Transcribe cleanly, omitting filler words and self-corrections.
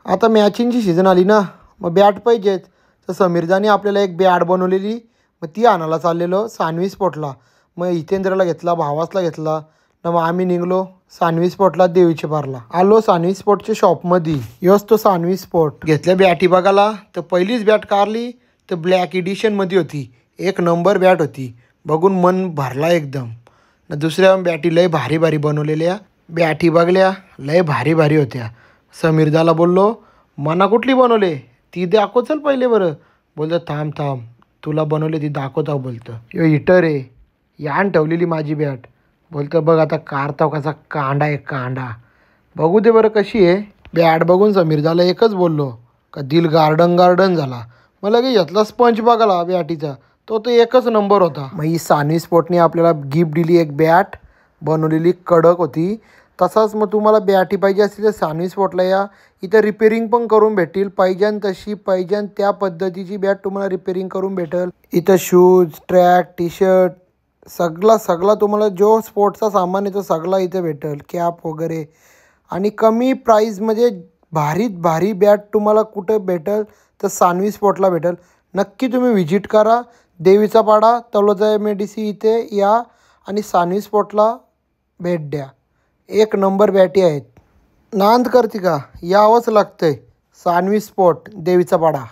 आता मॅचिंगची सीझन आली ना, मग बॅट पाहिजेच. तर समीरदाने आपल्याला एक बॅट बनवलेली, मग ती आणायला चाललेलो सानवी स्पॉटला. मग हितेंद्रला घेतला, भावासला घेतला. न मग आम्ही निघलो सानवी स्पॉटला देवीच्या पारला. आलो सानवी स्पॉटच्या शॉपमध्ये. योच तो सानवी स्पॉट. घेतल्या बॅटी बघायला, तर पहिलीच बॅट काढली तर ब्लॅक एडिशनमध्ये होती. एक नंबर बॅट होती. बघून मन भरला एकदम. न दुसऱ्या बॅटी लय भारी भारी बनवलेल्या. बॅटी बघल्या लय भारी भारी होत्या. समीरदाला बोललो, मना कुठली बनवले ती दाखव चल पहिले बरं. बोलतं थांब थांब तुला बनवले ती दाखवतो बोलतं. यो हिटर आहे, यान ठेवलेली माझी बॅट. बोलतं बघ आता कारताव कसा कांडा आहे कांडा. बघू दे बरं कशी आहे. बॅट बघून समीरदाला एकच बोललो का दिल गार्डन गार्डन झाला. मला की घेतला स्पंज बघाला बॅटीचा, तो एकच नंबर होता. मग ही सानवी स्पॉटने आपल्याला गिफ्ट दिली एक बॅट बनवलेली, कडक होती. तसाच मग तुम्हाला बॅटी पाहिजे असतील तर सानवी स्पॉटला या. इथं रिपेरिंग पण करून भेटेल. पाहिजेन तशी पाहिजेन त्या पद्धतीची बॅट तुम्हाला रिपेरिंग करून भेटेल. इथं शूज, ट्रॅक, टी शर्ट सगळा तुम्हाला जो स्पोर्ट्सचा सामान आहे तो सगळा इथे भेटेल. कॅप वगैरे आणि कमी प्राईजमध्ये भारीत भारी बॅट तुम्हाला कुठं भेटेल तर सानवी स्पॉटला भेटेल. नक्की तुम्ही व्हिजिट करा. देवीचा पाडा तलोजा MIDC इथे या आणि सानवी स्पॉटला भेट द्या. एक नंबर बॅटी आहेत. नांद करते का यावंच लागतंय. सानवी स्पॉट देवीचा पाडा.